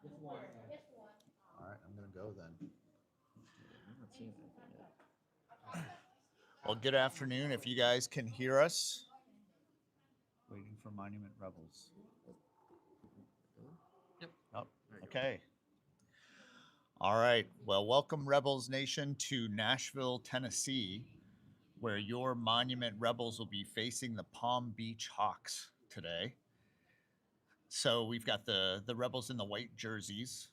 All right, I'm going to go then. I'm not seeing anything yet. Well, good afternoon. If you guys can hear us, waiting for Monument Rebels. Yep. Oh, There you go. okay. All right. Well, welcome, Rebels Nation, to Nashville, Tennessee, where your Monument Rebels will be facing the Palm Beach Hawks today. So we've got the Rebels in the white jerseys,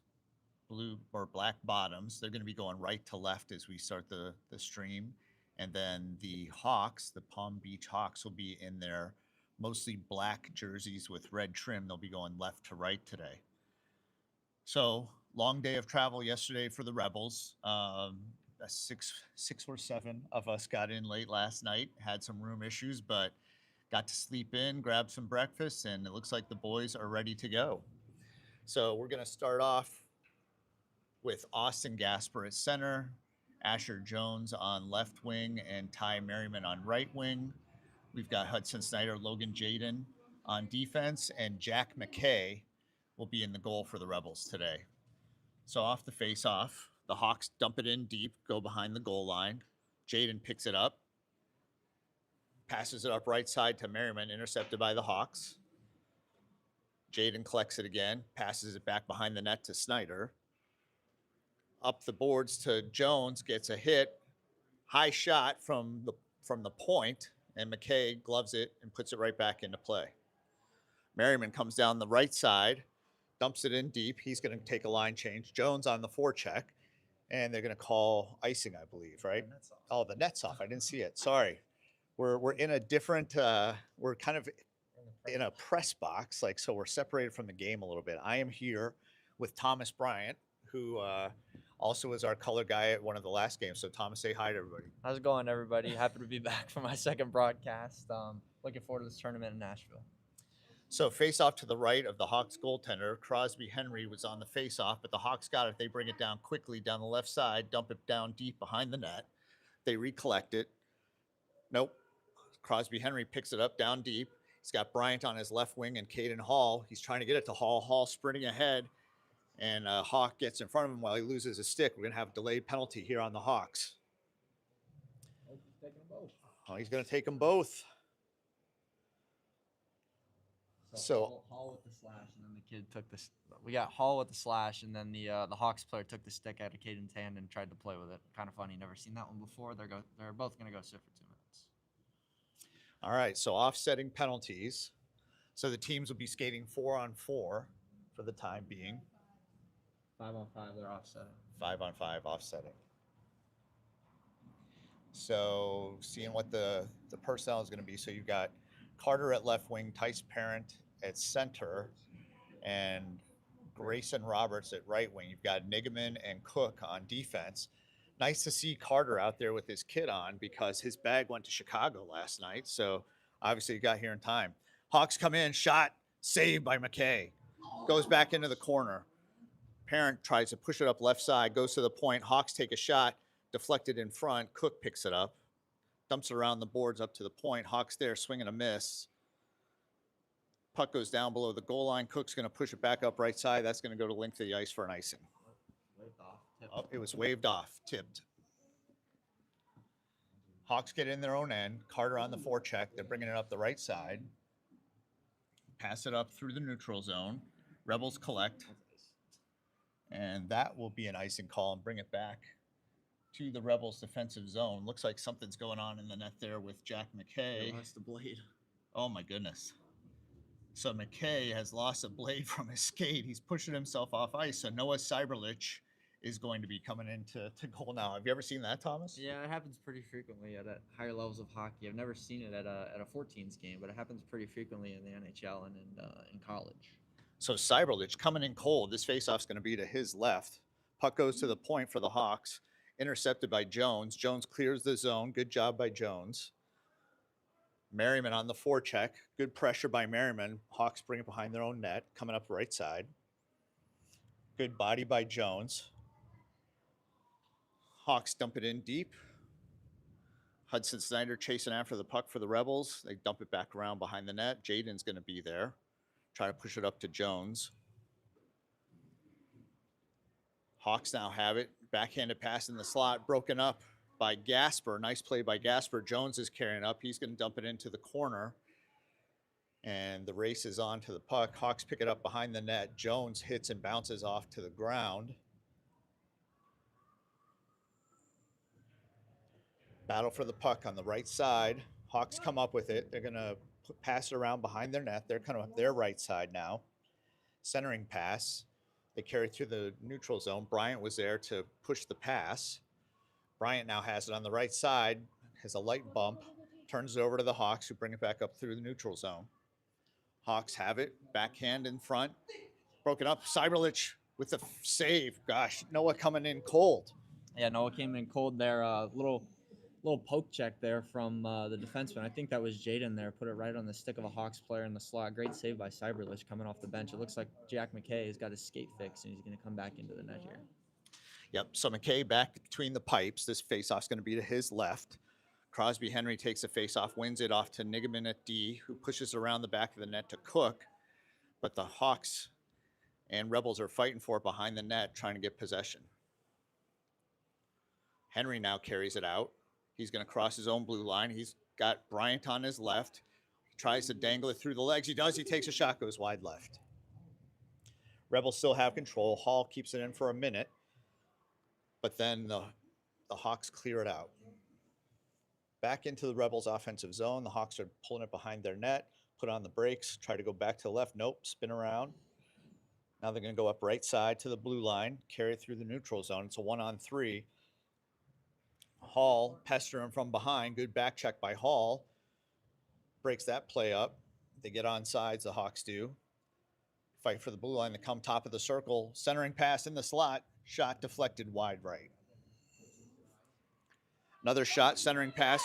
blue or black bottoms. They're going to be going right to left as we start the stream. And then the Hawks, the Palm Beach Hawks, will be in their mostly black jerseys with red trim. They'll be going left to right today. So long day of travel yesterday for the Rebels. Six or seven of us got in late last night. Had some room issues, but got to sleep in, grab some breakfast, and it looks like the boys are ready to go. So we're going to start off with Austin Gasper at center, Asher Jones on left wing, and Ty Merriman on right wing. We've got Hudson Snyder, Logan Jaden on defense, and Jack McKay will be in the goal for the Rebels today. So off the face-off, the Hawks dump it in deep, go behind the goal line. Jaden picks it up, passes it up right side to Merriman, intercepted by the Hawks. Jaden collects it again, passes it back behind the net to Snyder. Up the boards to Jones, gets a hit, high shot from the point, and McKay gloves it and puts it right back into play. Merriman comes down the right side, dumps it in deep. He's going to take a line change. Jones on the forecheck, and they're going to call icing, I believe, right? Oh, the net's off. I didn't see it. Sorry. We're in a different. We're kind of in a press box, like so. We're separated from the game a little bit. I am here with Thomas Bryant, who also was our color guy at one of the last games. So Thomas, say hi to everybody. How's it going, everybody? Happy to be back for my second broadcast. Looking forward to this tournament in Nashville. So face off to the right of the Hawks goaltender, Crosby Henry was on the face off, but the Hawks got it. They bring it down quickly down the left side, dump it down deep behind the net. They recollect it. Nope. Crosby Henry picks it up down deep. He's got Bryant on his left wing and Caden Hall. He's trying to get it to Hall. Hall sprinting ahead, and Hawk gets in front of him while he loses his stick. We're going to have a delayed penalty here on the Hawks. Oh, he's taking them both. Oh, he's going to take them both. So Hall with the slash, and then the kid took this. We got Hall with the slash, and then the Hawks player took the stick out of Caden's hand and tried to play with it. Kind of funny. Never seen that one before. They're both gonna go sit for 2 minutes. All right, so offsetting penalties. So the teams will be skating 4-on-4 for the time being. 5-on-5, they're offsetting. 5-on-5 offsetting. So seeing what the personnel is going to be. So you've got Carter at left wing, Tice Parent at center, and Grayson Roberts at right wing. You've got Nigaman and Cook on defense. Nice to see Carter out there with his kit on because his bag went to Chicago last night. So obviously he got here in time. Hawks come in, shot, saved by McKay. Goes back into the corner. Parent tries to push it up left side, goes to the point. Hawks take a shot, deflected in front. Cook picks it up, dumps it around the boards up to the point. Hawks there, swing and a miss. Puck goes down below the goal line. Cook's going to push it back up right side. That's going to go to length of the ice for an icing. Waved off. Oh, it was waved off, tipped. Hawks get in their own end. Carter on the forecheck. They're bringing it up the right side. Pass it up through the neutral zone. Rebels collect. And that will be an icing call and bring it back to the Rebels' defensive zone. Looks like something's going on in the net there with Jack McKay. He lost the blade. Oh, my goodness. So McKay has lost a blade from his skate. He's pushing himself off ice. So Noah Cyberlich is going to be coming into goal now. Have you ever seen that, Thomas? Yeah, it happens pretty frequently at higher levels of hockey. I've never seen it at a 14s game, but it happens pretty frequently in the NHL and in college. So Cyberlich coming in cold. This faceoff's going to be to his left. Puck goes to the point for the Hawks. Intercepted by Jones. Jones clears the zone. Good job by Jones. Merriman on the forecheck. Good pressure by Merriman. Hawks bring it behind their own net. Coming up right side. Good body by Jones. Hawks dump it in deep. Hudson Snyder chasing after the puck for the Rebels. They dump it back around behind the net. Jaden's going to be there. Try to push it up to Jones. Hawks now have it. Backhanded pass in the slot, broken up by Gasper. Nice play by Gasper. Jones is carrying up. He's going to dump it into the corner. And the race is on to the puck. Hawks pick it up behind the net. Jones hits and bounces off to the ground. Battle for the puck on the right side. Hawks come up with it. They're going to pass it around behind their net. They're kind of up their right side now. Centering pass. They carry through the neutral zone. Bryant was there to push the pass. Bryant now has it on the right side, has a light bump, turns it over to the Hawks, who bring it back up through the neutral zone. Hawks have it, backhand in front, broken up. Cyberlich with the save. Gosh, Noah coming in cold. Yeah, Noah came in cold there. Little poke check there from the defenseman. I think that was Jaden there. Put it right on the stick of a Hawks player in the slot. Great save by Cyberlich coming off the bench. It looks like Jack McKay has got his skate fixed, and he's going to come back into the net here. Yep, so McKay back between the pipes. This faceoff's going to be to his left. Crosby Henry takes a faceoff, wins it off to Nigaman at D, who pushes around the back of the net to Cook. But the Hawks and Rebels are fighting for it behind the net, trying to get possession. Henry now carries it out. He's going to cross his own blue line. He's got Bryant on his left. He tries to dangle it through the legs. He does. He takes a shot, goes wide left. Rebels still have control. Hall keeps it in for a minute. But then the Hawks clear it out. Back into the Rebels' offensive zone. The Hawks are pulling it behind their net, put on the brakes, try to go back to the left. Nope, spin around. Now they're going to go up right side to the blue line, carry it through the neutral zone. It's a 1-on-3. Hall pestering from behind. Good back check by Hall. Breaks that play up. They get on sides, the Hawks do. Fight for the blue line. They come top of the circle. Centering pass in the slot. Shot deflected wide right. Another shot, centering pass.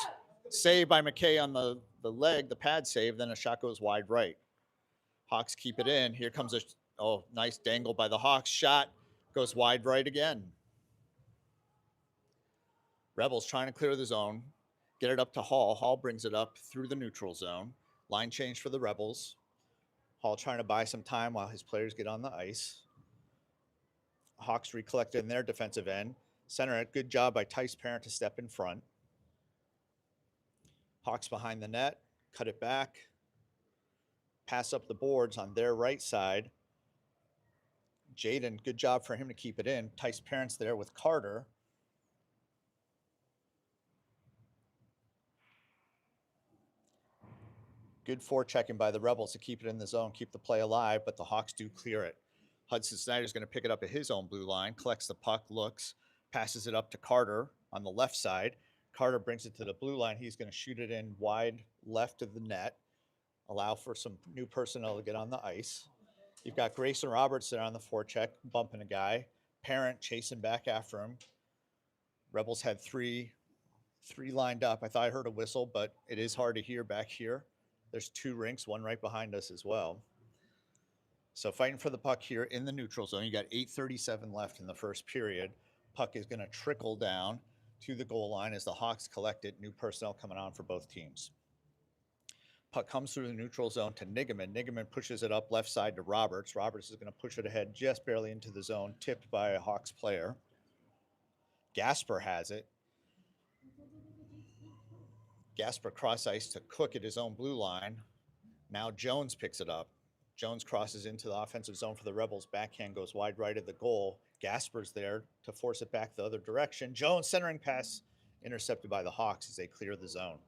Save by McKay on the leg, the pad save. Then a shot goes wide right. Hawks keep it in. Here comes a nice dangle by the Hawks. Shot goes wide right again. Rebels trying to clear the zone. Get it up to Hall. Hall brings it up through the neutral zone. Line change for the Rebels. Hall trying to buy some time while his players get on the ice. Hawks recollected in their defensive end. Center it. Good job by Tice Parent to step in front. Hawks behind the net. Cut it back. Pass up the boards on their right side. Jaden, good job for him to keep it in. Tice Parent's there with Carter. Good forechecking by the Rebels to keep it in the zone, keep the play alive, but the Hawks do clear it. Hudson Snyder's going to pick it up at his own blue line, collects the puck, looks, passes it up to Carter on the left side. Carter brings it to the blue line. He's going to shoot it in wide left of the net, allow for some new personnel to get on the ice. You've got Grayson Roberts there on the forecheck, bumping a guy. Parent chasing back after him. Rebels had three lined up. I thought I heard a whistle, but it is hard to hear back here. There's two rinks, one right behind us as well. So fighting for the puck here in the neutral zone. You got 8:37 left in the first period. Puck is going to trickle down to the goal line as the Hawks collect it. New personnel coming on for both teams. Puck comes through the neutral zone to Nigaman. Nigaman pushes it up left side to Roberts. Roberts is going to push it ahead just barely into the zone, tipped by a Hawks player. Gasper has it. Gasper cross ice to Cook at his own blue line. Now Jones picks it up. Jones crosses into the offensive zone for the Rebels. Backhand goes wide right of the goal. Gasper's there to force it back the other direction. Jones centering pass intercepted by the Hawks as they clear the zone.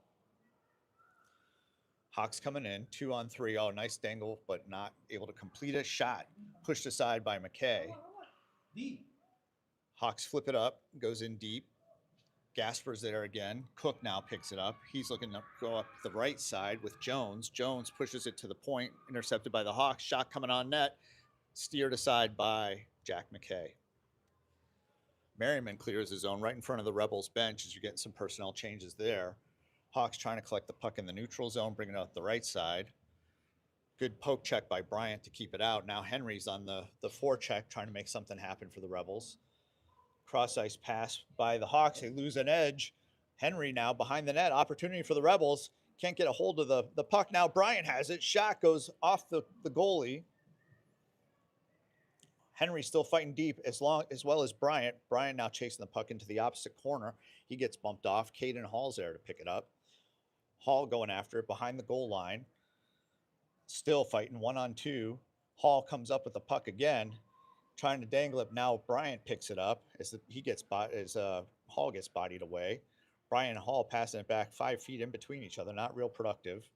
Hawks coming in, 2-on-3. Oh, nice dangle, but not able to complete a shot. Pushed aside by McKay. Hawks flip it up, goes in deep. Gasper's there again. Cook now picks it up. He's looking to go up the right side with Jones. Jones pushes it to the point, intercepted by the Hawks. Shot coming on net, steered aside by Jack McKay. Merriman clears his zone right in front of the Rebels bench as you're getting some personnel changes there. Hawks trying to collect the puck in the neutral zone, bring it out the right side. Good poke check by Bryant to keep it out. Now Henry's on the forecheck trying to make something happen for the Rebels. Cross ice pass by the Hawks. They lose an edge. Henry now behind the net. Opportunity for the Rebels. Can't get a hold of the puck. Now Bryant has it. Shot goes off the goalie. Henry still fighting deep as well as Bryant. Bryant now chasing the puck into the opposite corner. He gets bumped off. Caden Hall's there to pick it up. Hall going after it behind the goal line. Still fighting 1-on-2. Hall comes up with the puck again, trying to dangle it. Now Bryant picks it up as Hall gets bodied away. Bryant and Hall passing it back 5 feet in between each other. Not real productive.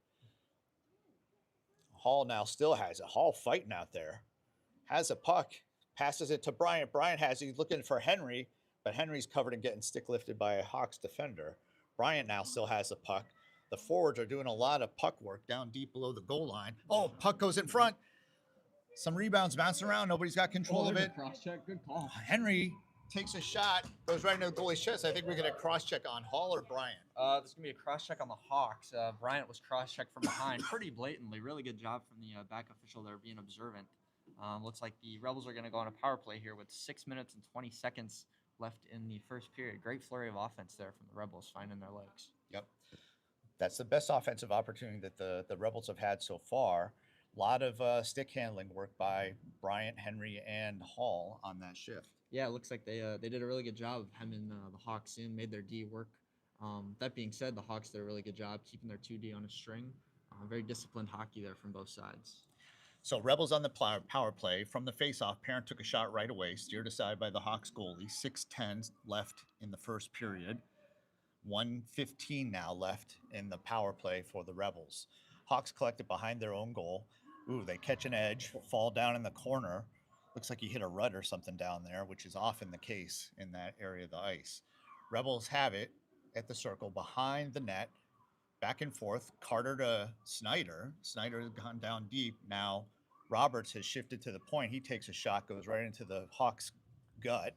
Hall now still has it. Hall fighting out there. Has a puck. Passes it to Bryant. He's looking for Henry, but Henry's covered and getting stick lifted by a Hawks defender. Bryant now still has the puck. The forwards are doing a lot of puck work down deep below the goal line. Oh, puck goes in front. Some rebounds bouncing around. Nobody's got control of it. Cross check. Good call. Henry takes a shot, goes right into the goalie's chest. I think we're going to cross check on Hall or Bryant. There's gonna be a cross check on the Hawks. Bryant was cross checked from behind, pretty blatantly. Really good job from the back official there, being observant. Looks like the Rebels are gonna go on a power play here with 6 minutes and 20 seconds left in the first period. Great flurry of offense there from the Rebels, finding their legs. Yep. That's the best offensive opportunity that the Rebels have had so far. A lot of stick handling work by Bryant, Henry, and Hall on that shift. Yeah, it looks like they did a really good job of hemming the Hawks in, made their D work. That being said, the Hawks did a really good job keeping their 2D on a string. Very disciplined hockey there from both sides. So Rebels on the power play. From the faceoff, Parent took a shot right away, steered aside by the Hawks goalie. 6:10 left in the first period. 1:15 now left in the power play for the Rebels. Hawks collected behind their own goal. Ooh, they catch an edge, fall down in the corner. Looks like he hit a rut or something down there, which is often the case in that area of the ice. Rebels have it at the circle behind the net, back and forth. Carter to Snyder. Snyder has gone down deep. Now Roberts has shifted to the point. He takes a shot, goes right into the Hawks' gut,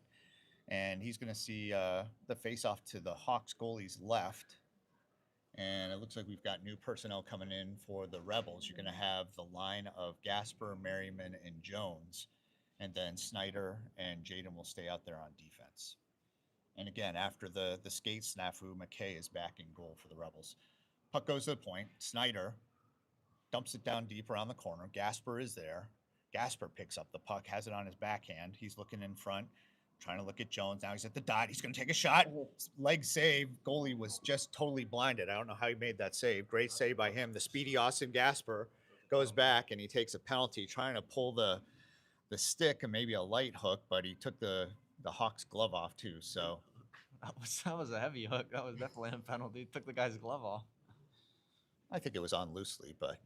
and he's going to see the face-off to the Hawks goalie's left. And it looks like we've got new personnel coming in for the Rebels. You're going to have the line of Gasper, Merriman, and Jones. And then Snyder and Jaden will stay out there on defense. And again, after the skate snafu, McKay is back in goal for the Rebels. Puck goes to the point. Snyder dumps it down deep around the corner. Gasper is there. Gasper picks up the puck, has it on his backhand. He's looking in front, trying to look at Jones. Now he's at the dot. He's going to take a shot. Leg save. Goalie was just totally blinded. I don't know how he made that save. Great save by him. The speedy Austin Gasper goes back, and he takes a penalty, trying to pull the stick and maybe a light hook, but he took the Hawks glove off too. So that was a heavy hook. That was definitely a penalty. Took the guy's glove off. I think it was on loosely, but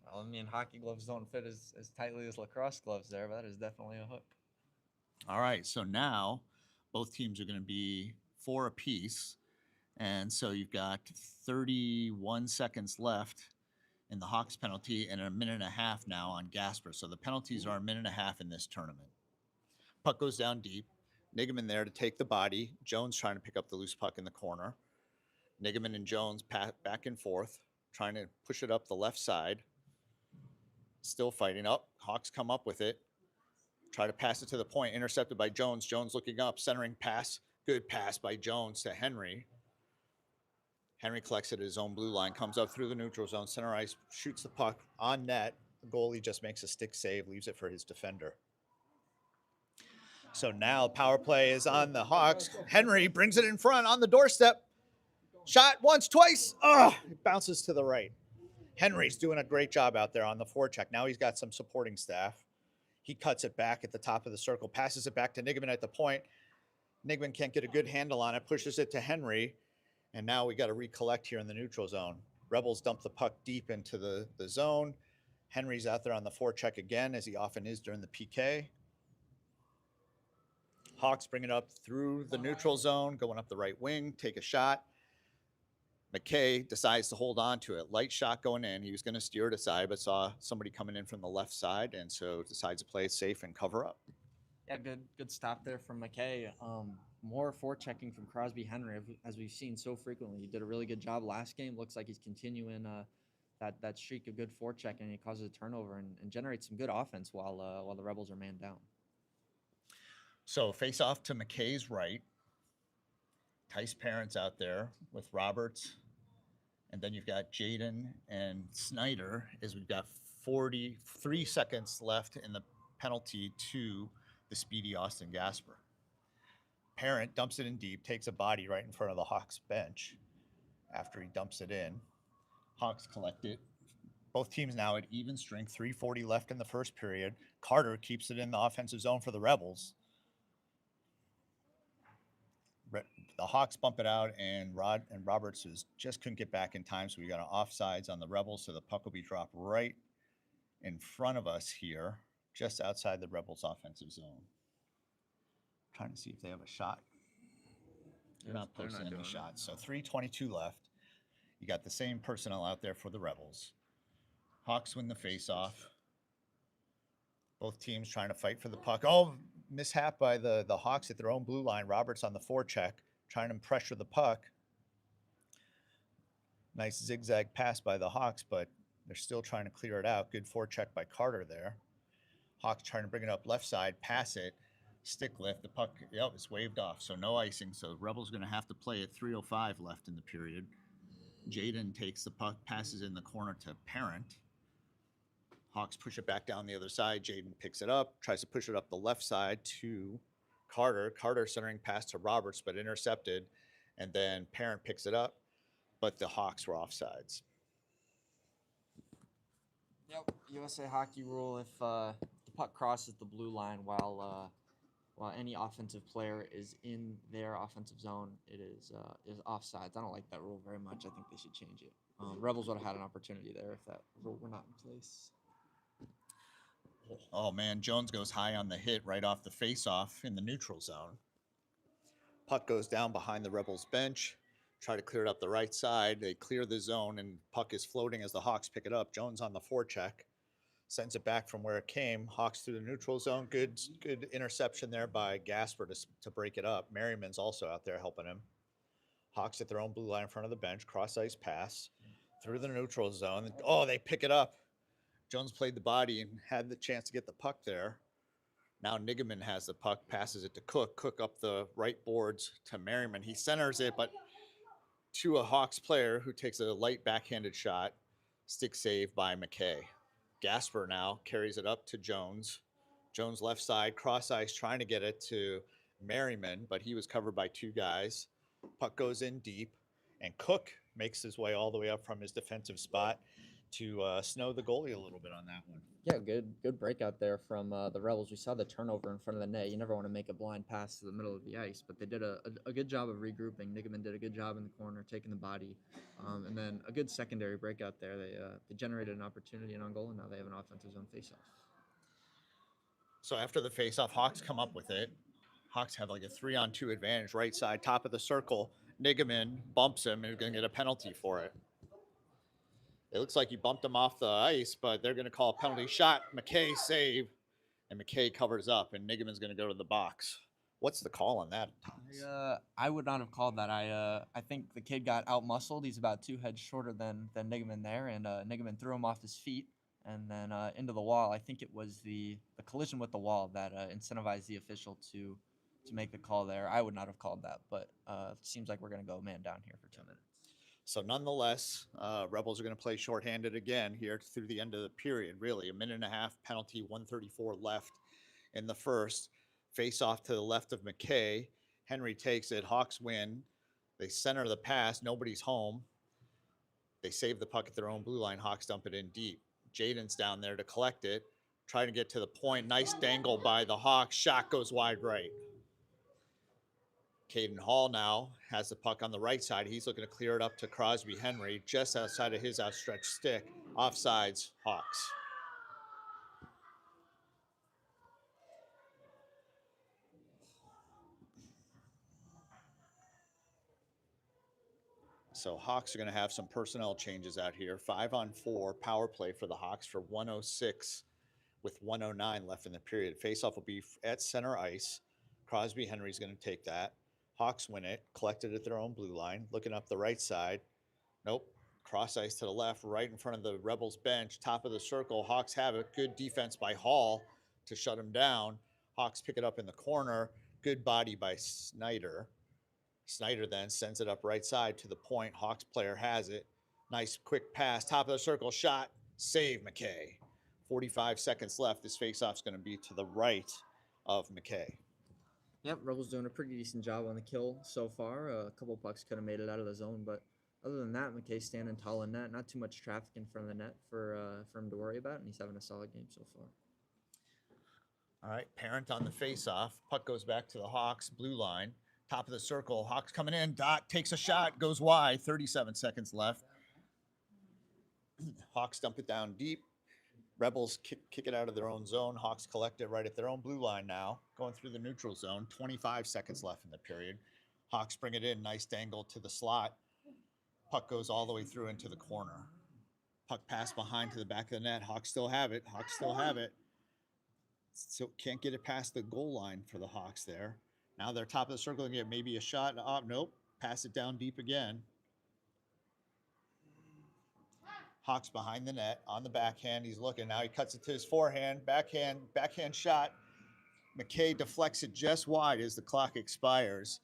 well, I mean, hockey gloves don't fit as tightly as lacrosse gloves there, but that is definitely a hook. All right, so now both teams are going to be 4 apiece, and so you've got 31 seconds left in the Hawks penalty and a minute and a half now on Gasper. So the penalties are a minute and a half in this tournament. Puck goes down deep. Nigaman there to take the body. Jones trying to pick up the loose puck in the corner. Nigaman and Jones back and forth, trying to push it up the left side. Still fighting up. Hawks come up with it. Try to pass it to the point. Intercepted by Jones. Jones looking up. Centering pass. Good pass by Jones to Henry. Henry collects it at his own blue line. Comes up through the neutral zone. Center ice. Shoots the puck on net. The goalie just makes a stick save. Leaves it for his defender. So now power play is on the Hawks. Henry brings it in front on the doorstep. Shot once, twice. It bounces to the right. Henry's doing a great job out there on the forecheck. Now he's got some supporting staff. He cuts it back at the top of the circle, passes it back to Nigaman at the point. Nigaman can't get a good handle on it, pushes it to Henry, and now we got to recollect here in the neutral zone. Rebels dump the puck deep into the zone. Henry's out there on the forecheck again, as he often is during the PK. Hawks bring it up through the neutral zone, going up the right wing, take a shot. McKay decides to hold on to it. Light shot going in. He was going to steer it aside, but saw somebody coming in from the left side, and so decides to play it safe and cover up. Yeah, good stop there from McKay. More forechecking from Crosby Henry, as we've seen so frequently. He did a really good job last game. Looks like he's continuing that streak of good forechecking. He causes a turnover and generates some good offense while the Rebels are man down. So face off to McKay's right. Tice Parents out there with Roberts. And then you've got Jaden and Snyder, as we've got 43 seconds left in the penalty to the speedy Austin Gasper. Parent dumps it in deep, takes a body right in front of the Hawks bench. After he dumps it in, Hawks collect it. Both teams now at even strength, 3:40 left in the first period. Carter keeps it in the offensive zone for the Rebels. The Hawks bump it out, and Roberts just couldn't get back in time, so we got an offsides on the Rebels, so the puck will be dropped right in front of us here, just outside the Rebels' offensive zone. Trying to see if they have a shot. They're not posting any shots. So 3:22 left. You got the same personnel out there for the Rebels. Hawks win the faceoff. Both teams trying to fight for the puck. Oh, mishap by the Hawks at their own blue line. Roberts on the forecheck, trying to pressure the puck. Nice zigzag pass by the Hawks, but they're still trying to clear it out. Good forecheck by Carter there. Hawks trying to bring it up left side, pass it, stick lift. The puck, it's waved off, so no icing. So Rebels going to have to play at 3:05 left in the period. Jaden takes the puck, passes in the corner to Parent. Hawks push it back down the other side. Jaden picks it up, tries to push it up the left side to Carter. Carter centering pass to Roberts, but intercepted. And then Parent picks it up, but the Hawks were offsides. Yep, USA hockey rule: if the puck crosses the blue line while any offensive player is in their offensive zone, it is offsides. I don't like that rule very much. I think they should change it. Rebels would have had an opportunity there if that rule were not in place. Oh man, Jones goes high on the hit right off the face-off in the neutral zone. Puck goes down behind the Rebels bench. Try to clear it up the right side. They clear the zone, and puck is floating as the Hawks pick it up. Jones on the forecheck, sends it back from where it came. Hawks through the neutral zone. Good interception there by Gasper to break it up. Merriman's also out there helping him. Hawks at their own blue line in front of the bench. Cross ice pass through the neutral zone. Oh, they pick it up. Jones played the body and had the chance to get the puck there. Now Nigaman has the puck, passes it to Cook. Cook up the right boards to Merriman. He centers it, but to a Hawks player who takes a light backhanded shot. Stick save by McKay. Gasper now carries it up to Jones. Jones left side, cross ice, trying to get it to Merriman, but he was covered by two guys. Puck goes in deep, and Cook makes his way all the way up from his defensive spot to snow the goalie a little bit on that one. Yeah, good breakout there from the Rebels. We saw the turnover in front of the net. You never want to make a blind pass to the middle of the ice, but they did a good job of regrouping. Nigaman did a good job in the corner, taking the body, and then a good secondary breakout there. They generated an opportunity and on goal, and now they have an offensive zone faceoff. So after the faceoff, Hawks come up with it. Hawks have like a 3-on-2 advantage, right side, top of the circle. Nigaman bumps him, and he's going to get a penalty for it. It looks like he bumped him off the ice, but they're going to call a penalty shot. McKay save, and McKay covers up, and Nigaman's going to go to the box. What's the call on that, Thomas? I would not have called that. I think the kid got out-muscled. He's about 2 heads shorter than Nigaman there, and Nigaman threw him off his feet and then into the wall. I think it was the collision with the wall that incentivized the official to make the call there. I would not have called that, but it seems like we're going to go man down here for 2 minutes. So nonetheless, Rebels are going to play shorthanded again here through the end of the period. Really, a minute and a half penalty, 1:34 left in the first. Face off to the left of McKay. Henry takes it. Hawks win. They center the pass. Nobody's home. They save the puck at their own blue line. Hawks dump it in deep. Jaden's down there to collect it. Trying to get to the point. Nice dangle by the Hawks. Shot goes wide right. Caden Hall now has the puck on the right side. He's looking to clear it up to Crosby Henry, just outside of his outstretched stick. Offsides, Hawks. So Hawks are going to have some personnel changes out here. 5-on-4 power play for the Hawks for 106 with 109 left in the period. Faceoff will be at center ice. Crosby Henry's going to take that. Hawks win it, collected at their own blue line, looking up the right side. Nope, cross ice to the left, right in front of the Rebels bench, top of the circle. Hawks have it. Good defense by Hall to shut him down. Hawks pick it up in the corner. Good body by Snyder. Snyder then sends it up right side to the point. Hawks player has it. Nice quick pass, top of the circle shot. Save McKay. 45 seconds left. This faceoff's going to be to the right of McKay. Yep, Rebels doing a pretty decent job on the kill so far. A couple pucks could have made it out of the zone, but other than that, McKay's standing tall in net. Not too much traffic in front of the net for him to worry about, and he's having a solid game so far. All right, Parent on the faceoff. Puck goes back to the Hawks, blue line. Top of the circle. Hawks coming in. Dot takes a shot, goes wide. 37 seconds left. Hawks dump it down deep. Rebels kick it out of their own zone. Hawks collect it right at their own blue line now. Going through the neutral zone. 25 seconds left in the period. Hawks bring it in. Nice dangle to the slot. Puck goes all the way through into the corner. Puck pass behind to the back of the net. Hawks still have it. Hawks still have it. So can't get it past the goal line for the Hawks there. Now they're top of the circle and get maybe a shot. Oh, nope. Pass it down deep again. Hawks behind the net on the backhand. He's looking. Now he cuts it to his forehand. Backhand shot. McKay deflects it just wide as the clock expires.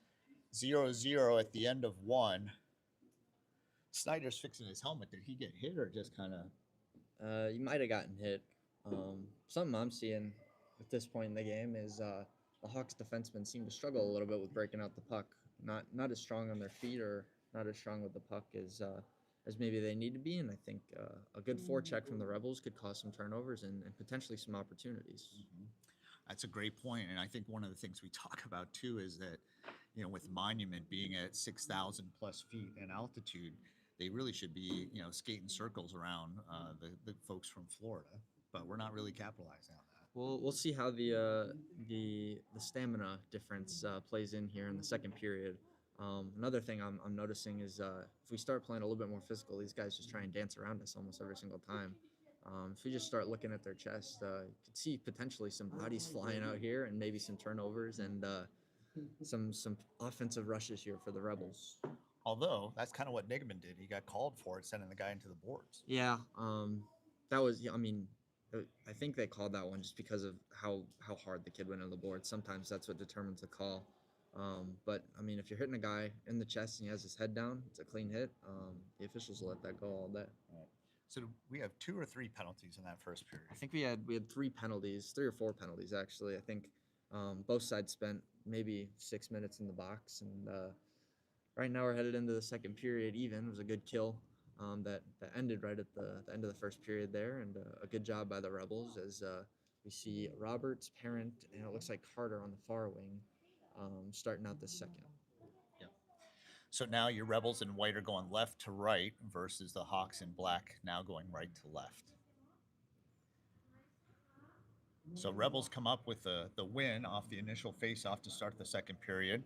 0-0 at the end of one. Snyder's fixing his helmet. Did he get hit or just kind of? You might have gotten hit. Something I'm seeing at this point in the game is the Hawks defensemen seem to struggle a little bit with breaking out the puck. Not as strong on their feet or not as strong with the puck as maybe they need to be. And I think a good forecheck from the Rebels could cause some turnovers and potentially some opportunities. Mm-hmm. That's a great point. And I think one of the things we talk about too is that, with Monument being at 6,000 plus feet in altitude, they really should be, skating circles around the folks from Florida, but we're not really capitalizing on that. Well, we'll see how the stamina difference plays in here in the second period. Another thing I'm noticing is if we start playing a little bit more physical, these guys just try and dance around us almost every single time. If we just start looking at their chest, you could see potentially some bodies flying out here and maybe some turnovers and some offensive rushes here for the Rebels. Although that's kind of what Nigman did. He got called for it, sending the guy into the boards. Yeah, that was. I mean, I think they called that one just because of how hard the kid went on the board. Sometimes that's what determines the call. But I mean, if you're hitting a guy in the chest and he has his head down, it's a clean hit. The officials will let that go all day. Right. So we have 2 or 3 penalties in that first period. I think we had 3 penalties, 3 or 4 penalties actually. I think both sides spent maybe 6 minutes in the box, and right now we're headed into the second period. Even it was a good kill that ended right at the end of the first period there, and a good job by the Rebels as we see Roberts, Parent, and it looks like Carter on the far wing starting out the second. Yep. So now your Rebels in white are going left to right versus the Hawks in black now going right to left. So Rebels come up with the win off the initial face-off to start the second period.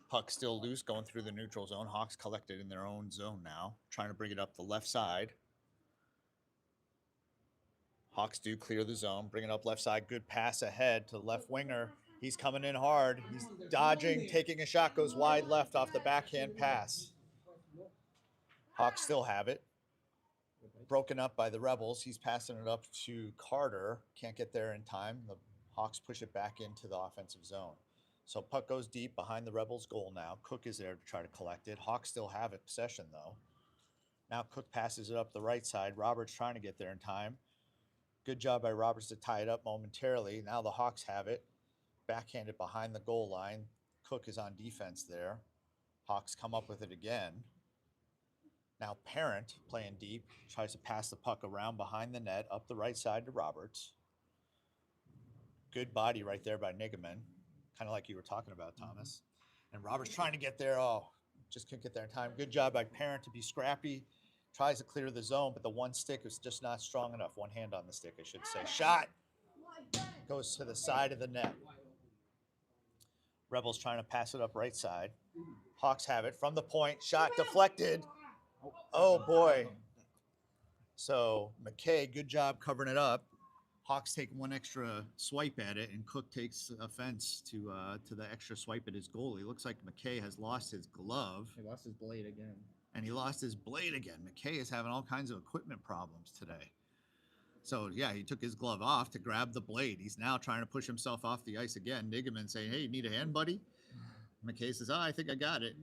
Puck still loose going through the neutral zone. Hawks collected in their own zone now, trying to bring it up the left side. Hawks do clear the zone, bring it up left side. Good pass ahead to the left winger. He's coming in hard. He's dodging, taking a shot, goes wide left off the backhand pass. Hawks still have it. Broken up by the Rebels. He's passing it up to Carter. Can't get there in time. The Hawks push it back into the offensive zone. So puck goes deep behind the Rebels' goal now. Cook is there to try to collect it. Hawks still have it, possession though. Now Cook passes it up the right side. Roberts trying to get there in time. Good job by Roberts to tie it up momentarily. Now the Hawks have it. Backhanded behind the goal line. Cook is on defense there. Hawks come up with it again. Now Parent, playing deep, tries to pass the puck around behind the net, up the right side to Roberts. Good body right there by Nigman, kind of like you were talking about, Thomas. And Roberts trying to get there. Oh, just couldn't get there in time. Good job by Parent to be scrappy. Tries to clear the zone, but the one stick is just not strong enough. One hand on the stick, I should say. Shot goes to the side of the net. Rebels trying to pass it up right side. Hawks have it from the point. Shot deflected. Oh, boy. So McKay, good job covering it up. Hawks take one extra swipe at it, and Cook takes offense to the extra swipe at his goalie. Looks like McKay has lost his glove. He lost his blade again. And he lost his blade again. McKay is having all kinds of equipment problems today. So, yeah, he took his glove off to grab the blade. He's now trying to push himself off the ice again. Nigman saying, hey, you need a hand, buddy? McKay says, I think I got it.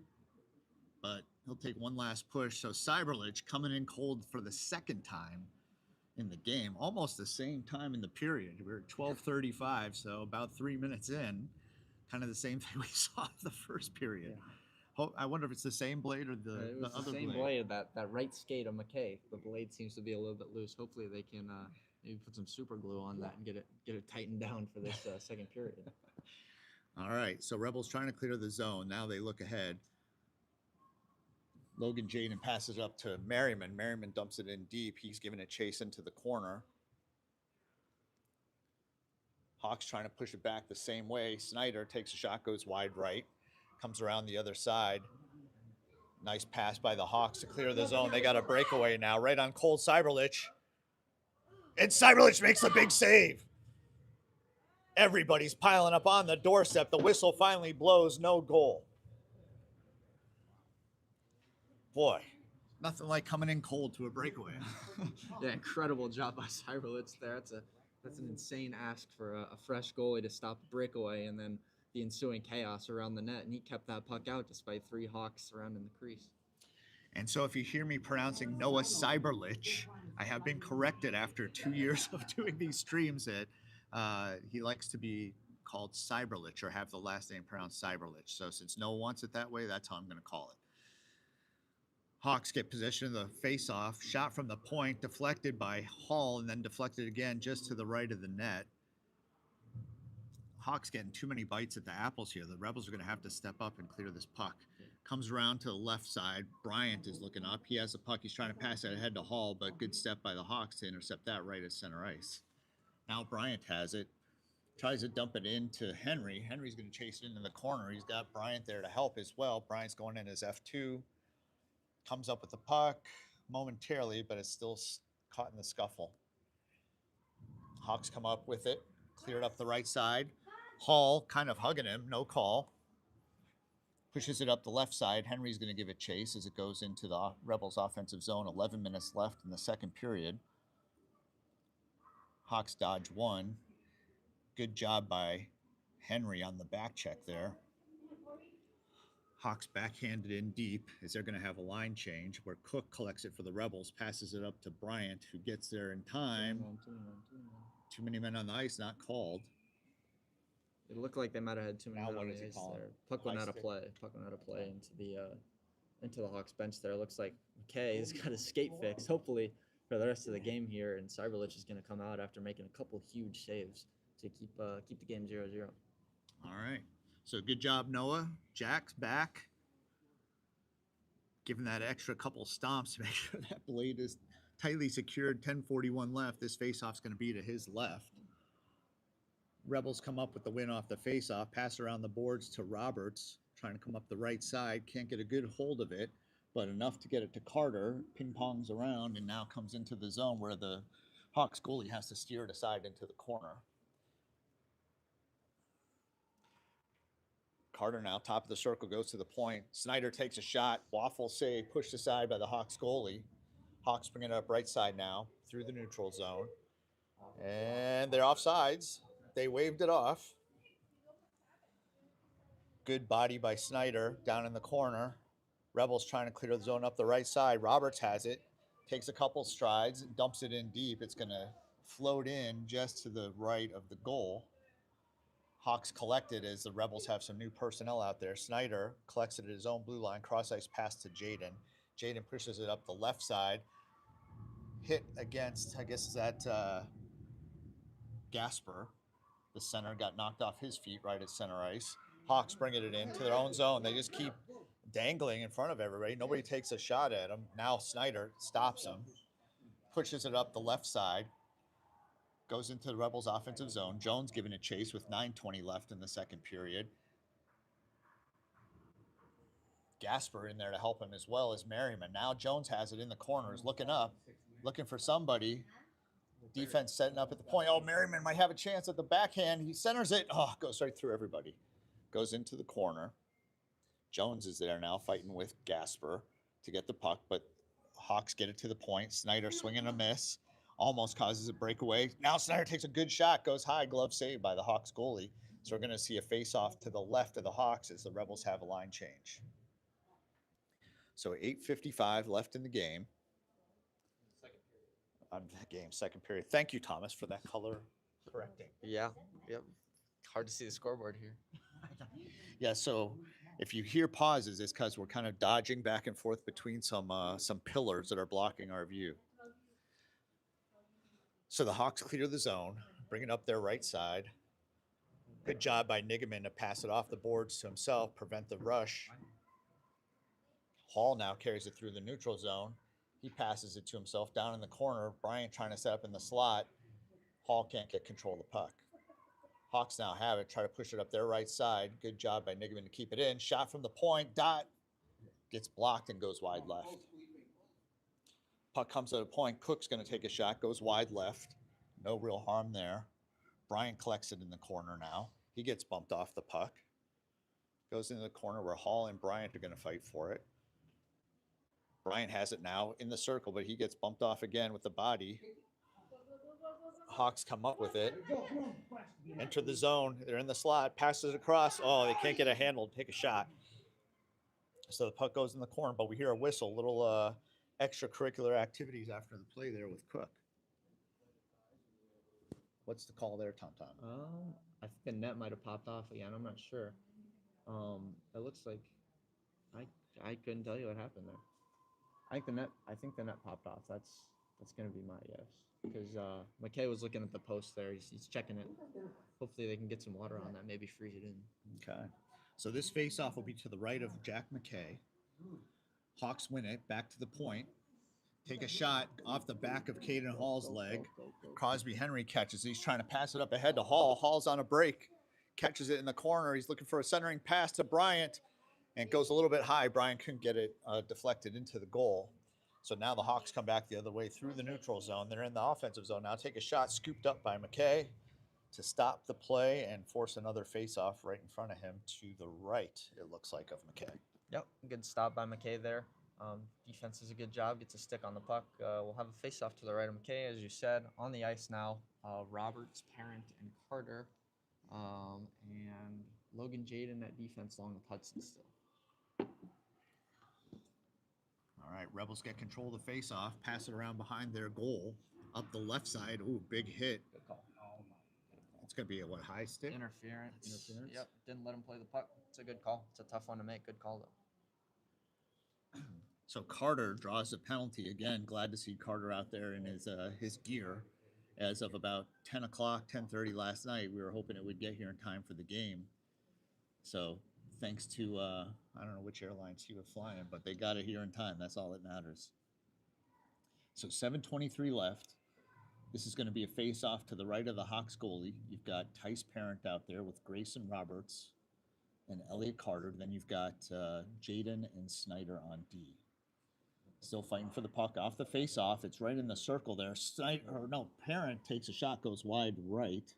But he'll take one last push. So Cyberlich coming in cold for the second time. in the game, almost the same time in the period. We were at 12:35, so about 3 minutes in, kind of the same thing we saw in the first period. I wonder if it's the same blade or It the was the other same blade. blade, that right skate of McKay. The blade seems to be a little bit loose. Hopefully they can maybe put some super glue on that and get it tightened down for this second period. All right, so Rebels trying to clear the zone. Now they look ahead. Logan Jaden passes up to Merriman. Merriman dumps it in deep. He's giving it chase into the corner. Hawks trying to push it back the same way. Snyder takes a shot, goes wide right, comes around the other side. Nice pass by the Hawks to clear the zone. They got a breakaway now, right on Cole Cyberlich. And Cyberlich makes a big save. Everybody's piling up on the doorstep. The whistle finally blows, no goal. Boy, nothing like coming in cold to a breakaway. Yeah, incredible job by Cyberlitz there. That's an insane ask for a fresh goalie to stop a breakaway and then the ensuing chaos around the net. And he kept that puck out despite 3 Hawks surrounding the crease. And so if you hear me pronouncing Noah Cyberlich, I have been corrected after 2 years of doing these streams that he likes to be called Cyberlich or have the last name pronounced Cyberlich. So since Noah wants it that way, that's how I'm going to call it. Hawks get possession of the face-off, shot from the point, deflected by Hall, and then deflected again just to the right of the net. Hawks getting too many bites at the apples here. The Rebels are going to have to step up and clear this puck. Comes around to the left side. Bryant is looking up. He has the puck. He's trying to pass it ahead to Hall, but good step by the Hawks to intercept that right at center ice. Now Bryant has it. Tries to dump it into Henry. Henry's going to chase it into the corner. He's got Bryant there to help as well. Bryant's going in as F2. Comes up with the puck momentarily, but it's still caught in the scuffle. Hawks come up with it. Cleared up the right side. Hall kind of hugging him. No call. Pushes it up the left side. Henry's going to give it chase as it goes into the Rebels offensive zone. 11 minutes left in the second period. Hawks dodge one. Good job by Henry on the back check there. Hawks backhanded in deep as they're going to have a line change where Cook collects it for the Rebels, passes it up to Bryant, who gets there in time. Too many men on the ice, not called. It looked like they might have had too many Now men what on is the it ice called? there. Puck went High out of stick. play. Puck went out of play into the Hawks bench there. It looks like McKay's got his skate fixed. Hopefully for the rest of the game here, and Cyberlich is going to come out after making a couple huge saves to keep the game 0-0. All right. So good job, Noah. Jack's back. Giving that extra couple stomps to make sure that blade is tightly secured. 10:41 left. This faceoff's going to be to his left. Rebels come up with the win off the faceoff. Pass around the boards to Roberts. Trying to come up the right side. Can't get a good hold of it, but enough to get it to Carter. Ping pongs around and now comes into the zone where the Hawks goalie has to steer it aside into the corner. Carter now, top of the circle, goes to the point. Snyder takes a shot. Waffle save, pushed aside by the Hawks goalie. Hawks bring it up right side now through the neutral zone. And they're offsides. They waved it off. Good body by Snyder down in the corner. Rebels trying to clear the zone up the right side. Roberts has it. Takes a couple strides, dumps it in deep. It's going to float in just to the right of the goal. Hawks collected as the Rebels have some new personnel out there. Snyder collects it at his own blue line. Cross ice pass to Jaden. Jaden pushes it up the left side. Hit against, I guess, that Gasper. The center got knocked off his feet right at center ice. Hawks bringing it into their own zone. They just keep dangling in front of everybody. Nobody takes a shot at him. Now Snyder stops him. Pushes it up the left side. Goes into the Rebels offensive zone. Jones giving a chase with 9:20 left in the second period. Gasper in there to help him as well as Merriman. Now Jones has it in the corners, looking up, looking for somebody. Defense setting up at the point. Oh, Merriman might have a chance at the backhand. He centers it. Oh, goes right through everybody. Goes into the corner. Jones is there now fighting with Gasper to get the puck, but Hawks get it to the point. Snyder swinging a miss. Almost causes a breakaway. Now Snyder takes a good shot, goes high, glove saved by the Hawks goalie. So we're going to see a face-off to the left of the Hawks as the Rebels have a line change. So 8:55 left in the game. on the game, second period. Thank you, Thomas, for that color correcting. Yeah. Yep. Hard to see the scoreboard here. Yeah, so if you hear pauses, it's because we're kind of dodging back and forth between some pillars that are blocking our view. So the Hawks clear the zone, bring it up their right side. Good job by Nigaman to pass it off the boards to himself, prevent the rush. Hall now carries it through the neutral zone. He passes it to himself down in the corner. Bryant trying to set up in the slot. Hall can't get control of the puck. Hawks now have it, try to push it up their right side. Good job by Nigaman to keep it in. Shot from the point, dot, gets blocked and goes wide left. Puck comes to the point, Cook's gonna take a shot, goes wide left. No real harm there. Bryant collects it in the corner now. He gets bumped off the puck. Goes into the corner where Hall and Bryant are gonna fight for it. Bryant has it now in the circle, but he gets bumped off again with the body. Hawks come up with it. Enter the zone. They're in the slot. Passes it across. Oh, they can't get a handle. Take a shot. So the puck goes in the corner, but we hear a whistle. Little extracurricular activities after the play there with Cook. What's the call there, Tom Tom? I think the net might have popped off again. I'm not sure. It looks like I couldn't tell you what happened there. I think the net popped off. That's gonna be my guess because McKay was looking at the post there. He's checking it. Hopefully they can get some water on that. Maybe freeze it in. Okay. So this face-off will be to the right of Jack McKay. Hawks win it back to the point. Take a shot off the back of Caden Hall's leg. Crosby Henry catches it. He's trying to pass it up ahead to Hall. Hall's on a break. Catches it in the corner. He's looking for a centering pass to Bryant. And it goes a little bit high. Bryant couldn't get it deflected into the goal. So now the Hawks come back the other way through the neutral zone. They're in the offensive zone now. Take a shot scooped up by McKay to stop the play and force another face-off right in front of him to the right, it looks like, of McKay. Yep, good stop by McKay there. Defense does a good job, gets a stick on the puck. We'll have a face-off to the right of McKay, as you said. On the ice now, Roberts, Parent, and Carter. And Logan Jaden at defense along with Hudson still. All right, Rebels get control of the face-off, pass it around behind their goal, up the left side. Ooh, big hit. Good call. It's going to be a, high stick? Interference. Yep, didn't let him play the puck. It's a good call. It's a tough one to make. Good call, though. So Carter draws a penalty again. Glad to see Carter out there in his gear. As of about 10 o'clock, 10:30 last night, we were hoping it would get here in time for the game. So thanks to, I don't know which airlines he was flying, but they got it here in time. That's all that matters. So 7:23 left. This is going to be a face-off to the right of the Hawks goalie. You've got Tice Parent out there with Grayson Roberts and Elliot Carter. Then you've got Jaden and Snyder on D. Still fighting for the puck off the face-off. It's right in the circle there. Parent takes a shot, goes wide right.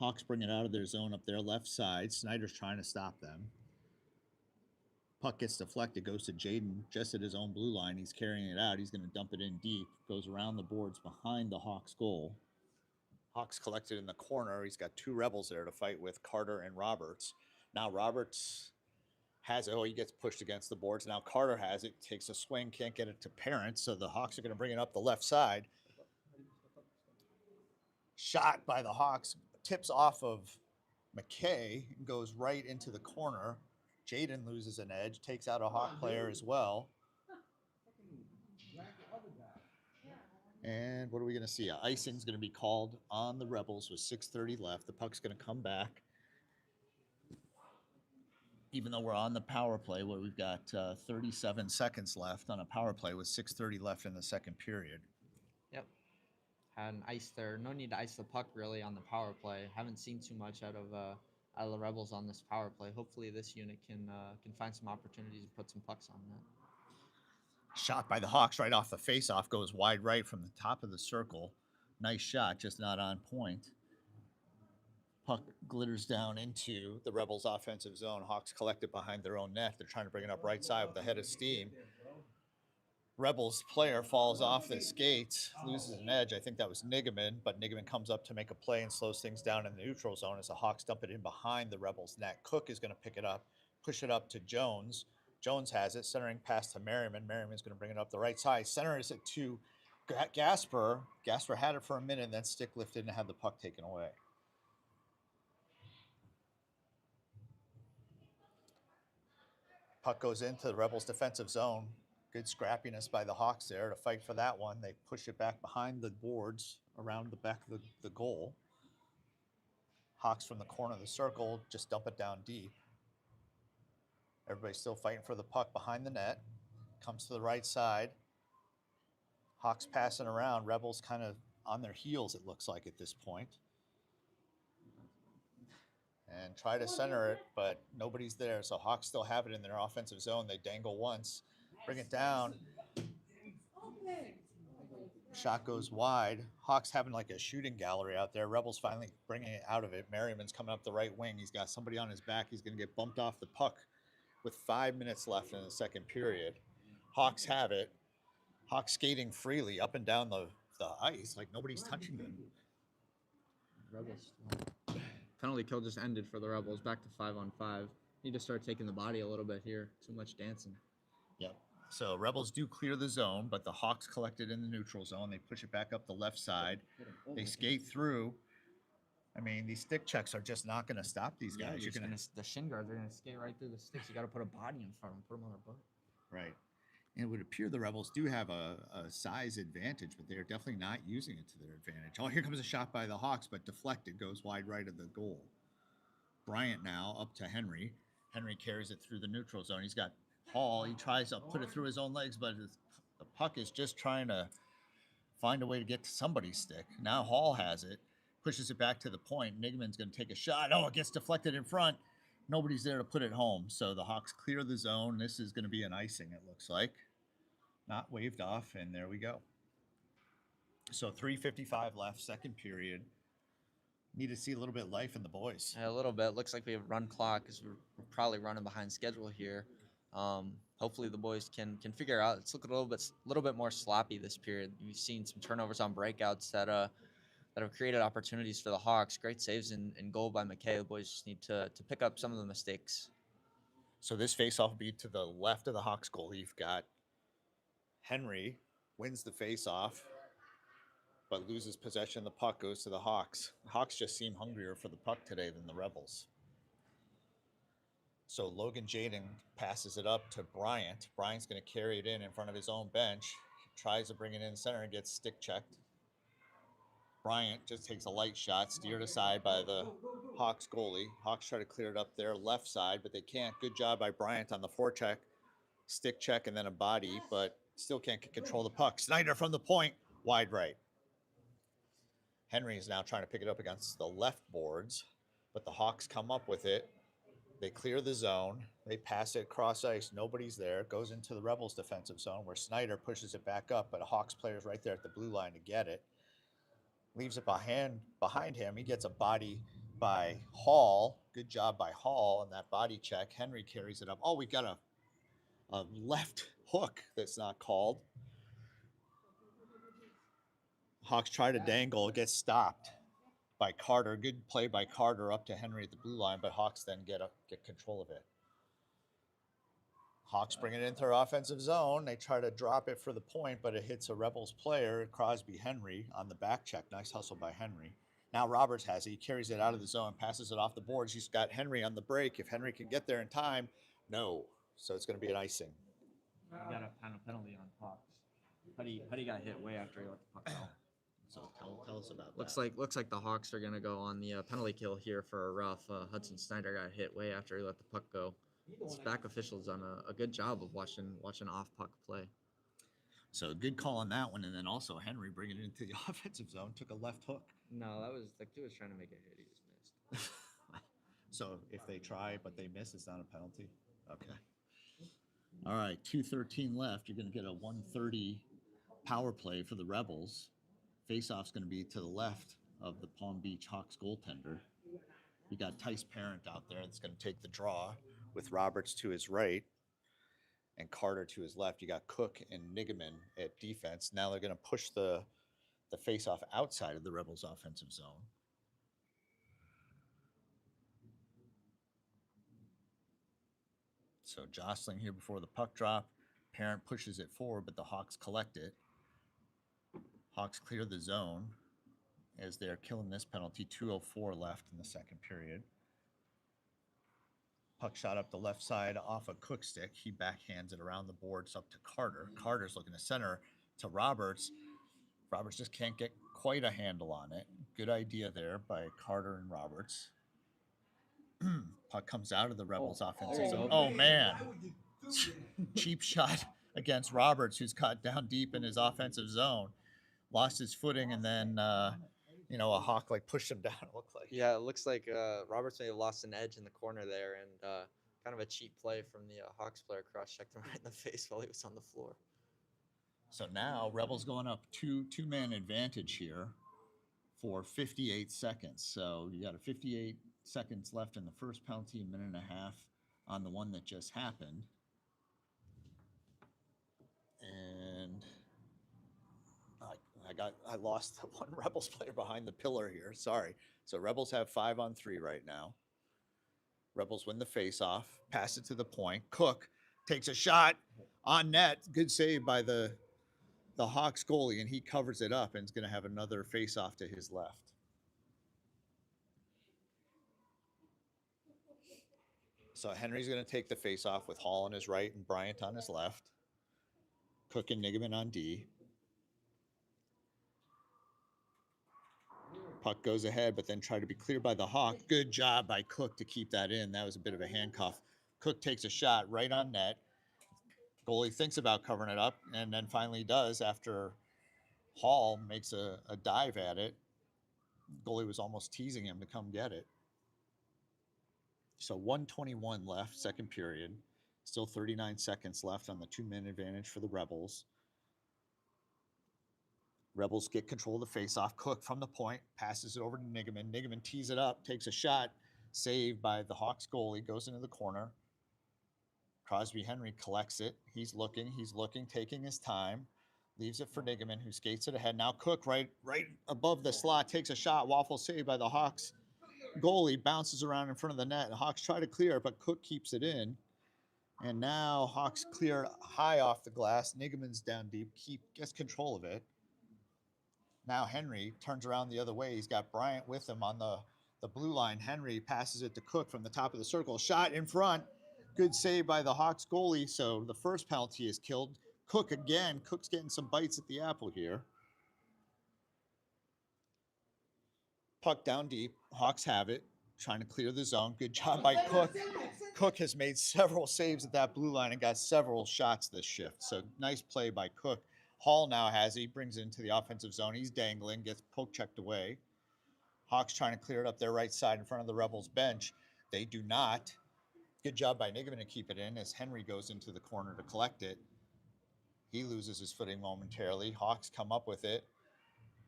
Hawks bring it out of their zone up their left side. Snyder's trying to stop them. Puck gets deflected, goes to Jaden just at his own blue line. He's carrying it out. He's going to dump it in deep. Goes around the boards behind the Hawks goal. Hawks collected in the corner. He's got two Rebels there to fight with, Carter and Roberts. Now Roberts has it. Oh, he gets pushed against the boards. Now Carter has it. Takes a swing. Can't get it to Parent. So the Hawks are going to bring it up the left side. Shot by the Hawks. Tips off of McKay and goes right into the corner. Jaden loses an edge, takes out a Hawk player as well. And what are we going to see? Icing's going to be called on the Rebels with 6:30 left. The puck's going to come back. Even though we're on the power play, where we've got 37 seconds left on a power play with 6:30 left in the second period. Yep. Had an ice there. No need to ice the puck really on the power play. Haven't seen too much out of the Rebels on this power play. Hopefully this unit can find some opportunities to put some pucks on that. Shot by the Hawks right off the faceoff, goes wide right from the top of the circle. Nice shot, just not on point. Puck glitters down into the Rebels' offensive zone. Hawks collect it behind their own net. They're trying to bring it up right side with a head of steam. Rebels player falls off the skates, loses an edge. I think that was Nigaman, but Nigaman comes up to make a play and slows things down in the neutral zone as the Hawks dump it in behind the Rebels' net. Cook is going to pick it up, push it up to Jones. Jones has it, centering pass to Merriman. Merriman's going to bring it up the right side. Centers it to Gasper had it for a minute, and then stick lifted and had the puck taken away. Puck goes into the Rebels' defensive zone. Good scrappiness by the Hawks there to fight for that one. They push it back behind the boards around the back of the goal. Hawks from the corner of the circle just dump it down deep. Everybody's still fighting for the puck behind the net. Comes to the right side. Hawks passing around. Rebels kind of on their heels, it looks like, at this point. And try to center it, but nobody's there. So Hawks still have it in their offensive zone. They dangle once, bring it down. Shot goes wide. Hawks having like a shooting gallery out there. Rebels finally bringing it out of it. Merriman's coming up the right wing. He's got somebody on his back. He's going to get bumped off the puck with 5 minutes left in the second period. Hawks have it. Hawks skating freely up and down the ice like nobody's touching them. Rebels. Penalty kill just ended for the Rebels. Back to 5-on-5. Need to start taking the body a little bit here. Too much dancing. Yep. So Rebels do clear the zone, but the Hawks collect it in the neutral zone. They push it back up the left side. They skate through. I mean, these stick checks are just not going to stop these guys. You're gonna the shin guards are gonna skate right through the sticks. You got to put a body in front of them, put them on their butt. Right. And it would appear the Rebels do have a size advantage, but they're definitely not using it to their advantage. Oh, here comes a shot by the Hawks, but deflected, goes wide right of the goal. Bryant now up to Henry. Henry carries it through the neutral zone. He's got Hall. He tries to put it through his own legs, but the puck is just trying to find a way to get to somebody's stick. Now Hall has it, pushes it back to the point. Nigman's going to take a shot. Oh, it gets deflected in front. Nobody's there to put it home. So the Hawks clear the zone. This is going to be an icing, it looks like. Not waved off, and there we go. So 3:55 left, second period. Need to see a little bit of life in the boys. Yeah, a little bit. Looks like we have run clock because we're probably running behind schedule here. Hopefully the boys can figure out. It's looking a little bit more sloppy this period. We've seen some turnovers on breakouts that have created opportunities for the Hawks. Great saves and goal by McKay. The boys just need to pick up some of the mistakes. So this faceoff will be to the left of the Hawks goal. You've got Henry wins the faceoff, but loses possession. The puck goes to the Hawks. The Hawks just seem hungrier for the puck today than the Rebels. So Logan Jaden passes it up to Bryant. Bryant's going to carry it in front of his own bench. Tries to bring it in center and gets stick checked. Bryant just takes a light shot, steered aside by the Hawks goalie. Hawks try to clear it up their left side, but they can't. Good job by Bryant on the forecheck, stick check, and then a body, but still can't control the puck. Snyder from the point, wide right. Henry is now trying to pick it up against the left boards, but the Hawks come up with it. They clear the zone. They pass it across ice. Nobody's there. It goes into the Rebels' defensive zone where Snyder pushes it back up, but a Hawks player's right there at the blue line to get it. Leaves it behind him. He gets a body by Hall. Good job by Hall on that body check. Henry carries it up. Oh, we got a left hook that's not called. Hawks try to dangle. It gets stopped by Carter. Good play by Carter up to Henry at the blue line, but Hawks then get control of it. Hawks bring it into their offensive zone. They try to drop it for the point, but it hits a Rebels player, Crosby Henry, on the back check. Nice hustle by Henry. Now Roberts has it. He carries it out of the zone, passes it off the boards. He's got Henry on the break. If Henry can get there in time, no. So it's going to be an icing. You got a penalty on Hawks. Putty got hit way after he let the puck go. So tell us about that. Looks like the Hawks are going to go on the penalty kill here for a rough. Hudson Snyder got hit way after he let the puck go. This back official's done a good job of watching off puck play. So good call on that one, and then also Henry bringing it into the offensive zone took a left hook. No, that was the kid was trying to make a hit. He just missed. So if they try but they miss, it's not a penalty. Okay. All right, 2:13 left. You're going to get a 1:30 power play for the Rebels. Faceoff's going to be to the left of the Palm Beach Hawks goaltender. You got Tice Parent out there that's going to take the draw with Roberts to his right and Carter to his left. You got Cook and Nigaman at defense. Now they're going to push the faceoff outside of the Rebels' offensive zone. So jostling here before the puck drop. Parent pushes it forward, but the Hawks collect it. Hawks clear the zone as they're killing this penalty. 2:04 left in the second period. Puck shot up the left side off a Cook stick. He backhands it around the boards up to Carter. Carter's looking to center to Roberts. Roberts just can't get quite a handle on it. Good idea there by Carter and Roberts. Puck comes out of the Rebels offensive there you zone. go. Oh, man. Cheap shot against Roberts, who's caught down deep in his offensive zone. Lost his footing, and then, a Hawk pushed him down, it looked like. Yeah, it looks like Roberts may have lost an edge in the corner there, and kind of a cheap play from the Hawks player. Cross-checked him right in the face while he was on the floor. So now Rebels going up two-man advantage here for 58 seconds. So you got a 58 seconds left in the first penalty, a minute and a half on the one that just happened. And I lost the one Rebels player behind the pillar here. Sorry. So Rebels have 5-on-3 right now. Rebels win the face-off, pass it to the point. Cook takes a shot on net. Good save by the Hawks goalie, and he covers it up and is going to have another face-off to his left. So Henry's going to take the face-off with Hall on his right and Bryant on his left. Cook and Nigaman on D. Puck goes ahead, but then tried to be cleared by the Hawk. Good job by Cook to keep that in. That was a bit of a handcuff. Cook takes a shot right on net. Goalie thinks about covering it up, and then finally does after Hall makes a dive at it. Goalie was almost teasing him to come get it. So 1:21 left, second period. Still 39 seconds left on the 2-minute advantage for the Rebels. Rebels get control of the faceoff. Cook from the point, passes it over to Nigaman. Nigaman tees it up, takes a shot, saved by the Hawks goalie, goes into the corner. Crosby Henry collects it. He's looking, taking his time. Leaves it for Nigaman, who skates it ahead. Now Cook right above the slot, takes a shot. Waffle saved by the Hawks goalie, bounces around in front of the net. The Hawks try to clear, but Cook keeps it in. And now Hawks clear high off the glass. Nigaman's down deep, gets control of it. Now Henry turns around the other way. He's got Bryant with him on the blue line. Henry passes it to Cook from the top of the circle. Shot in front. Good save by the Hawks goalie. So the first penalty is killed. Cook again. Cook's getting some bites at the apple here. Puck down deep. Hawks have it. Trying to clear the zone. Good job by Cook. Cook has made several saves at that blue line and got several shots this shift. So nice play by Cook. Hall now has it. He brings it into the offensive zone. He's dangling, gets poke checked away. Hawks trying to clear it up their right side in front of the Rebels bench. They do not. Good job by Nigaman to keep it in as Henry goes into the corner to collect it. He loses his footing momentarily. Hawks come up with it,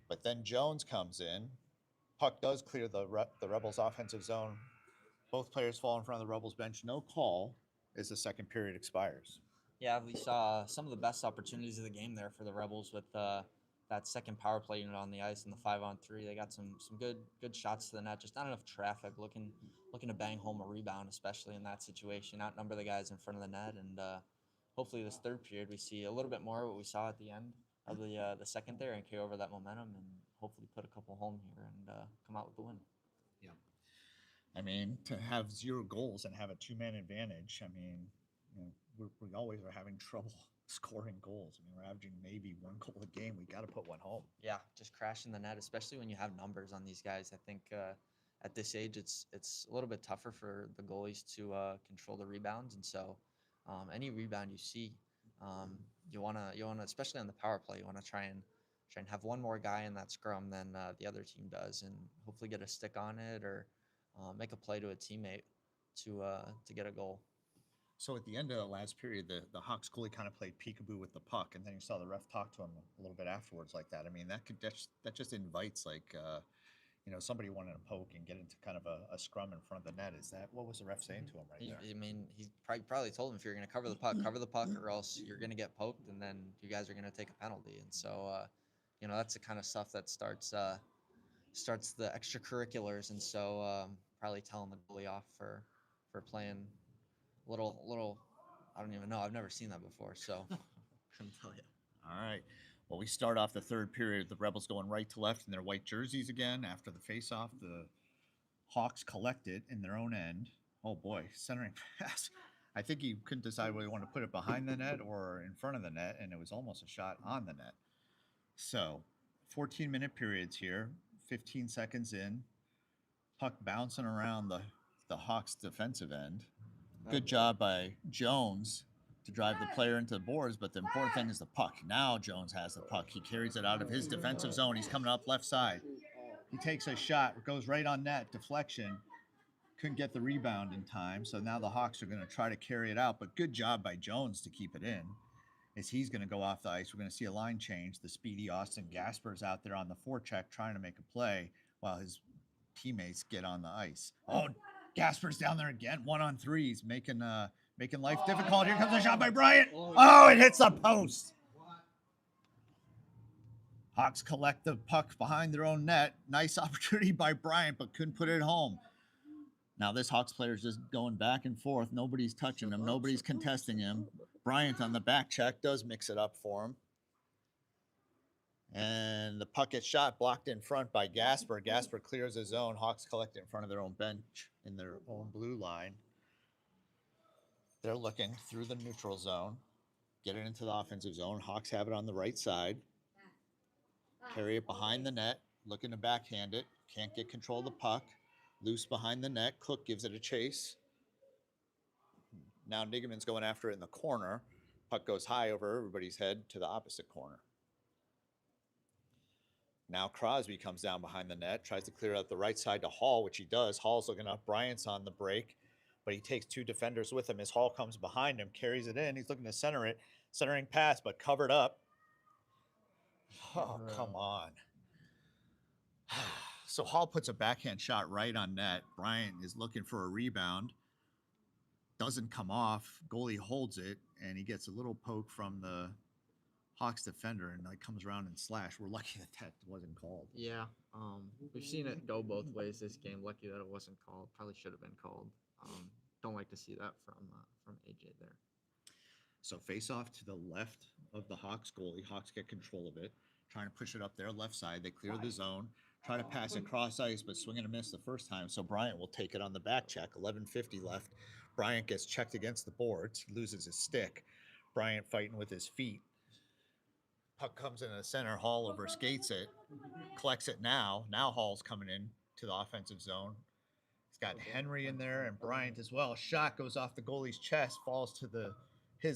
but then Jones comes in. Puck does clear the Rebels offensive zone. Both players fall in front of the Rebels bench. No call as the second period expires. Yeah, we saw some of the best opportunities of the game there for the Rebels with that second power play unit on the ice in the 5-on-3. They got some good shots to the net, just not enough traffic. Looking to bang home a rebound, especially in that situation. Outnumber the guys in front of the net, and hopefully this third period we see a little bit more of what we saw at the end of the second there and carry over that momentum and hopefully put a couple home here and come out with the win. Yeah. I mean, to have 0 goals and have a 2-man advantage, I mean, we always are having trouble scoring goals. I mean, we're averaging maybe 1 goal a game. We got to put one home. Yeah, just crashing the net, especially when you have numbers on these guys. I think at this age, it's a little bit tougher for the goalies to control the rebounds, and so any rebound you see, you wanna especially on the power play, you wanna try and have one more guy in that scrum than the other team does, and hopefully get a stick on it or make a play to a teammate to get a goal. So at the end of the last period, the Hawks goalie kind of played peekaboo with the puck, and then you saw the ref talk to him a little bit afterwards like that. I mean, that just invites somebody wanting to poke and get into kind of a scrum in front of the net. Is that what was the ref saying to him right there? I mean, he probably told him if you're going to cover the puck, or else you're going to get poked, and then you guys are going to take a penalty. And so, that's the kind of stuff that starts the extracurriculars. And so, probably telling the goalie off for playing little. I don't even know. I've never seen that before, so couldn't tell you. All right. Well, we start off the third period. The Rebels going right to left in their white jerseys again after the face-off. The Hawks collect it in their own end. Oh boy, centering pass. I think he couldn't decide whether he wanted to put it behind the net or in front of the net, and it was almost a shot on the net. So, 14-minute periods here. 15 seconds in. Puck bouncing around the Hawks' defensive end. Good job by Jones to drive the player into the boards, but the important thing is the puck. Now Jones has the puck. He carries it out of his defensive zone. He's coming up left side. He takes a shot, goes right on net, deflection. Couldn't get the rebound in time, so now the Hawks are going to try to carry it out, but good job by Jones to keep it in. As he's going to go off the ice, we're going to see a line change. The speedy Austin Gasper's out there on the forecheck trying to make a play while his teammates get on the ice. Oh, Gasper's down there again, 1-on-3s, making life difficult. Here comes a shot by Bryant. Oh, it hits the post. Hawks collect the puck behind their own net. Nice opportunity by Bryant, but couldn't put it home. Now this Hawks player is just going back and forth. Nobody's touching him. Nobody's contesting him. Bryant on the back check does mix it up for him. And the puck gets shot, blocked in front by Gasper. Gasper clears his zone. Hawks collect it in front of their own bench in their own blue line. They're looking through the neutral zone, get it into the offensive zone. Hawks have it on the right side. Carry it behind the net, looking to backhand it. Can't get control of the puck. Loose behind the net. Cook gives it a chase. Now Niggeman's going after it in the corner. Puck goes high over everybody's head to the opposite corner. Now Crosby comes down behind the net, tries to clear out the right side to Hall, which he does. Hall's looking up. Bryant's on the break, but he takes two defenders with him as Hall comes behind him, carries it in. He's looking to center it. Centering pass, but covered up. Oh, come on. So Hall puts a backhand shot right on net. Bryant is looking for a rebound. Doesn't come off. Goalie holds it, and he gets a little poke from the Hawks defender, and like comes around and slash. We're lucky that wasn't called. Yeah, we've seen it go both ways this game. Lucky that it wasn't called. Probably should have been called. Don't like to see that from AJ there. So face off to the left of the Hawks goalie. Hawks get control of it, trying to push it up their left side. They clear the zone, try to pass it cross ice, but swing and a miss the first time. So Bryant will take it on the back check. 11:50 left. Bryant gets checked against the boards. He loses his stick. Bryant fighting with his feet. Puck comes into the center. Hall over skates it, collects it now. Now Hall's coming in to the offensive zone. He's got Henry in there and Bryant as well. Shot goes off the goalie's chest, falls to the